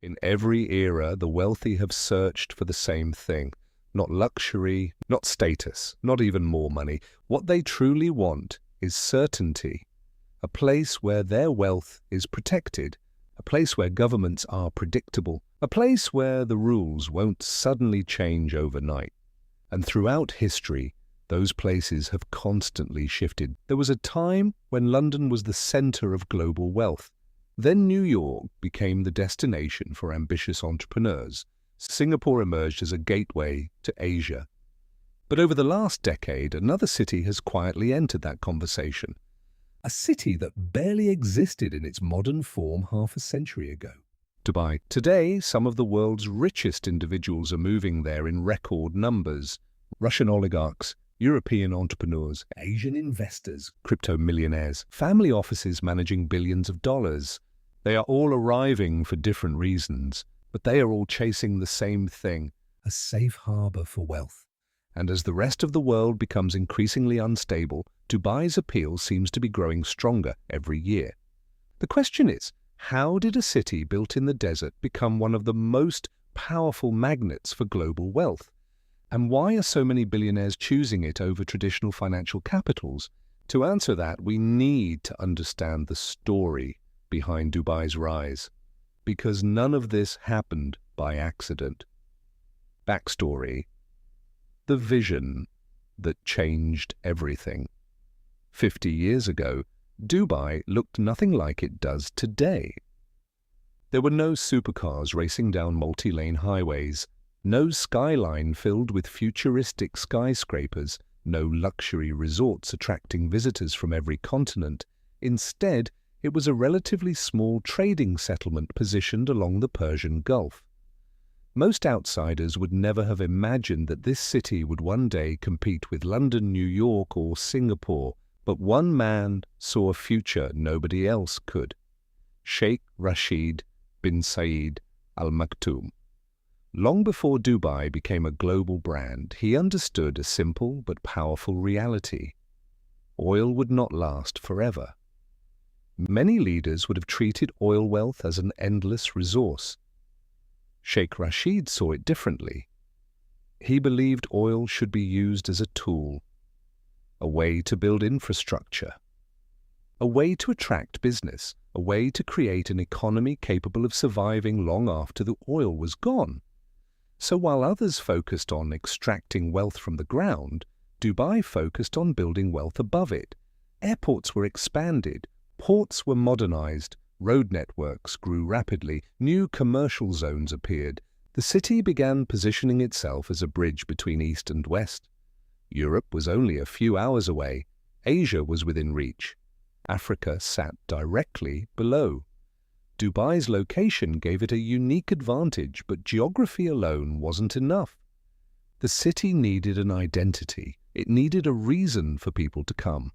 In every era, the wealthy have searched for the same thing. Not luxury, not status, not even more money. What they truly want is certainty. A place where their wealth is protected. A place where governments are predictable. A place where the rules won't suddenly change overnight. And throughout history, those places have constantly shifted. There was a time when London was the center of global wealth. Then New York became the destination for ambitious entrepreneurs. Singapore emerged as a gateway to Asia. But over the last decade, another city has quietly entered that conversation. A city that barely existed in its modern form half a century ago. Dubai. Today, some of the world's richest individuals are moving there in record numbers. Russian oligarchs, European entrepreneurs, Asian investors, crypto millionaires, family offices managing billions of dollars. They are all arriving for different reasons, but they are all chasing the same thing, a safe harbor for wealth. And as the rest of the world becomes increasingly unstable, Dubai's appeal seems to be growing stronger every year. The question is, how did a city built in the desert become one of the most powerful magnets for global wealth? And why are so many billionaires choosing it over traditional financial capitals? To answer that, we need to understand the story behind Dubai's rise, because none of this happened by accident. Backstory: the vision that changed everything. 50 years ago, Dubai looked nothing like it does today. There were no supercars racing down multi-lane highways, no skyline filled with futuristic skyscrapers, no luxury resorts attracting visitors from every continent. Instead, it was a relatively small trading settlement positioned along the Persian Gulf. Most outsiders would never have imagined that this city would one day compete with London, New York, or Singapore, but one man saw a future nobody else could. Sheikh Rashid bin Saeed Al Maktoum. Long before Dubai became a global brand, he understood a simple but powerful reality. Oil would not last forever. Many leaders would have treated oil wealth as an endless resource. Sheikh Rashid saw it differently. He believed oil should be used as a tool, a way to build infrastructure, a way to attract business, a way to create an economy capable of surviving long after the oil was gone. So while others focused on extracting wealth from the ground, Dubai focused on building wealth above it. Airports were expanded, ports were modernized, road networks grew rapidly, new commercial zones appeared. The city began positioning itself as a bridge between East and West. Europe was only a few hours away. Asia was within reach. Africa sat directly below. Dubai's location gave it a unique advantage, but geography alone wasn't enough. The city needed an identity. It needed a reason for people to come.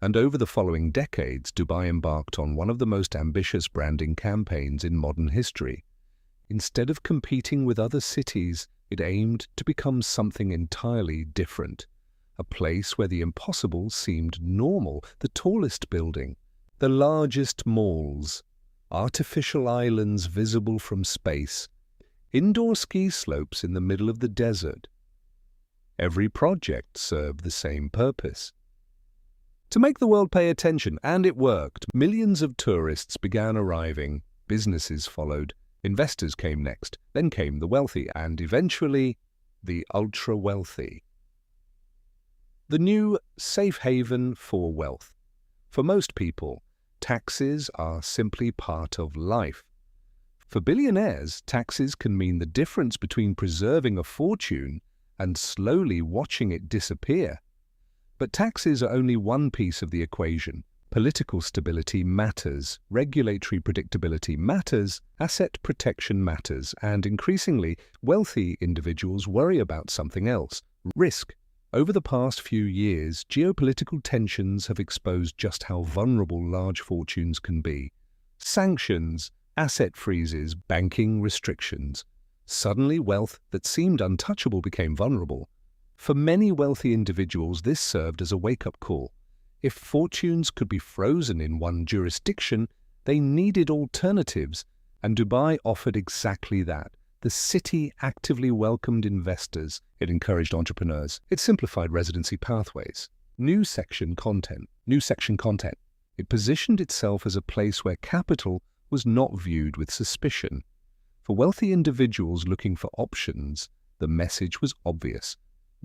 And over the following decades, Dubai embarked on one of the most ambitious branding campaigns in modern history. Instead of competing with other cities, it aimed to become something entirely different. A place where the impossible seemed normal, the tallest building, the largest malls, artificial islands visible from space, indoor ski slopes in the middle of the desert. Every project served the same purpose: to make the world pay attention, and it worked. Millions of tourists began arriving, businesses followed, investors came next, then came the wealthy, and eventually the ultra-wealthy. The new safe haven for wealth. For most people, taxes are simply part of life. For billionaires, taxes can mean the difference between preserving a fortune and slowly watching it disappear. But taxes are only one piece of the equation. Political stability matters, regulatory predictability matters, asset protection matters, and increasingly, wealthy individuals worry about something else: risk. Over the past few years, geopolitical tensions have exposed just how vulnerable large fortunes can be. Sanctions, asset freezes, banking restrictions. Suddenly, wealth that seemed untouchable became vulnerable. For many wealthy individuals, this served as a wake-up call. If fortunes could be frozen in one jurisdiction, they needed alternatives. And Dubai offered exactly that. The city actively welcomed investors. It encouraged entrepreneurs. It simplified residency pathways. New section content. It positioned itself as a place where capital was not viewed with suspicion. For wealthy individuals looking for options, the message was obvious.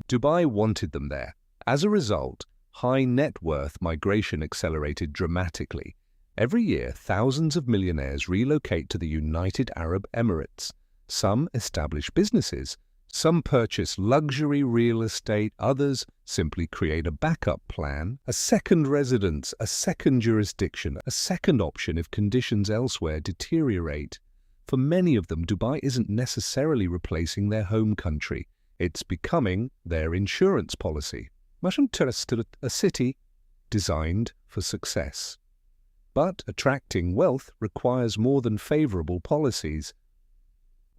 Dubai wanted them there. As a result, high net worth migration accelerated dramatically. Every year, thousands of millionaires relocate to the United Arab Emirates. Some establish businesses. Some purchase luxury real estate. Others simply create a backup plan, a second residence, a second jurisdiction, a second option if conditions elsewhere deteriorate. For many of them, Dubai isn't necessarily replacing their home country. It's becoming their insurance policy. A city designed for success. But attracting wealth requires more than favorable policies.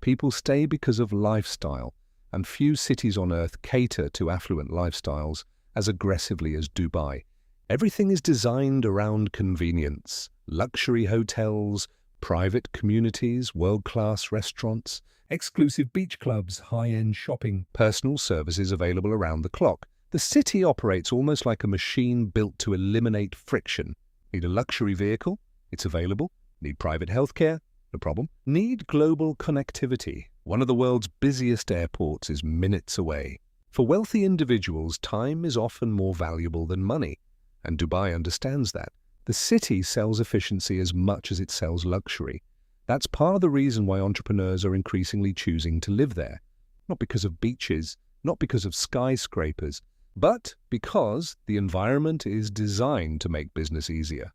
People stay because of lifestyle, and few cities on earth cater to affluent lifestyles as aggressively as Dubai. Everything is designed around convenience. Luxury hotels, private communities, world-class restaurants, exclusive beach clubs, high-end shopping, personal services available around the clock. The city operates almost like a machine built to eliminate friction. Need a luxury vehicle? It's available. Need private healthcare? No problem. Need global connectivity? One of the world's busiest airports is minutes away. For wealthy individuals, time is often more valuable than money, and Dubai understands that. The city sells efficiency as much as it sells luxury. That's part of the reason why entrepreneurs are increasingly choosing to live there. Not because of beaches, not because of skyscrapers, but because the environment is designed to make business easier.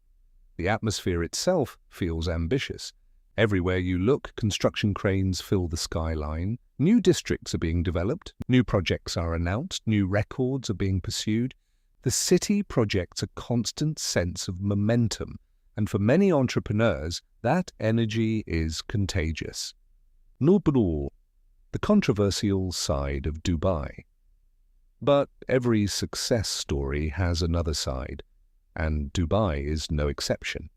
The atmosphere itself feels ambitious. Everywhere you look, construction cranes fill the skyline. New districts are being developed. New projects are announced. New records are being pursued. The city projects a constant sense of momentum, and for many entrepreneurs, that energy is contagious. Nubrul, the controversial side of Dubai. But every success story has another side, and Dubai is no exception.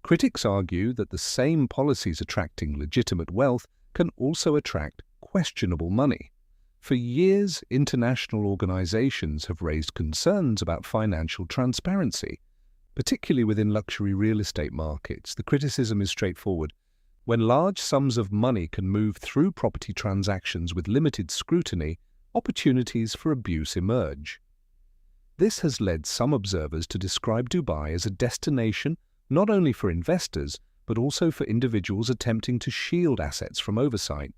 Critics argue that the same policies attracting legitimate wealth can also attract questionable money. For years, international organizations have raised concerns about financial transparency, particularly within luxury real estate markets. The criticism is straightforward. When large sums of money can move through property transactions with limited scrutiny, opportunities for abuse emerge. This has led some observers to describe Dubai as a destination not only for investors, but also for individuals attempting to shield assets from oversight.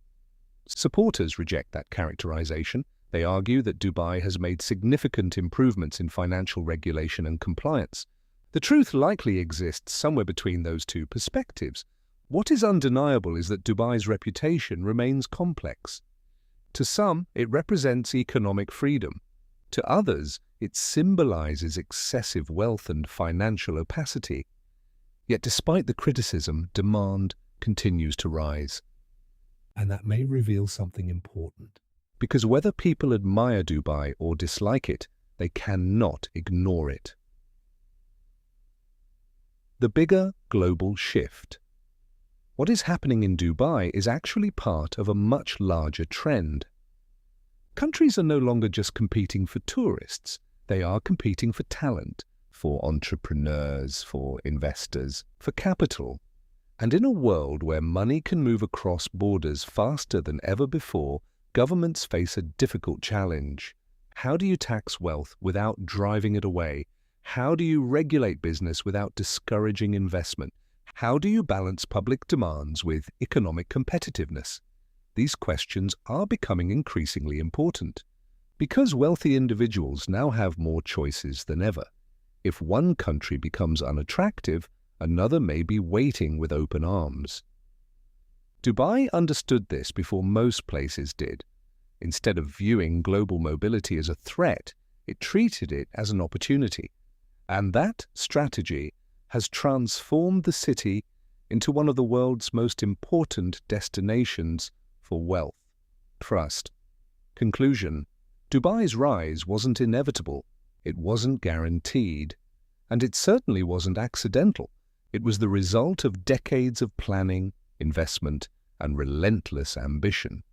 Supporters reject that characterization. They argue that Dubai has made significant improvements in financial regulation and compliance. The truth likely exists somewhere between those two perspectives. What is undeniable is that Dubai's reputation remains complex. To some, it represents economic freedom. To others, it symbolizes excessive wealth and financial opacity. Yet despite the criticism, demand continues to rise. And that may reveal something important. Because whether people admire Dubai or dislike it, they cannot ignore it. The bigger global shift. What is happening in Dubai is actually part of a much larger trend. Countries are no longer just competing for tourists. They are competing for talent, for entrepreneurs, for investors, for capital. And in a world where money can move across borders faster than ever before, governments face a difficult challenge. How do you tax wealth without driving it away? How do you regulate business without discouraging investment? How do you balance public demands with economic competitiveness? These questions are becoming increasingly important. Because wealthy individuals now have more choices than ever. If one country becomes unattractive, another may be waiting with open arms. Dubai understood this before most places did. Instead of viewing global mobility as a threat, it treated it as an opportunity. And that strategy has transformed the city into one of the world's most important destinations for wealth. Trust. Conclusion. Dubai's rise wasn't inevitable. It wasn't guaranteed. And it certainly wasn't accidental. It was the result of decades of planning, investment, and relentless ambition.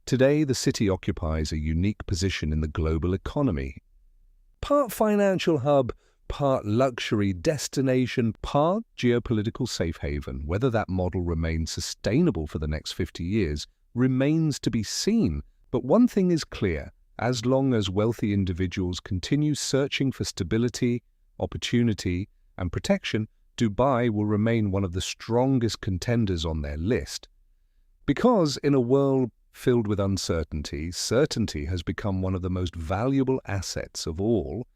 Today, the city occupies a unique position in the global economy. Part financial hub, part luxury destination, part geopolitical safe haven. Whether that model remains sustainable for the next 50 years remains to be seen. But one thing is clear: as long as wealthy individuals continue searching for stability, opportunity, and protection, Dubai will remain one of the strongest contenders on their list. Because in a world filled with uncertainty, certainty has become one of the most valuable assets of all.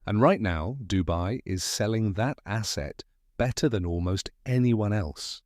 And right now, Dubai is selling that asset better than almost anyone else.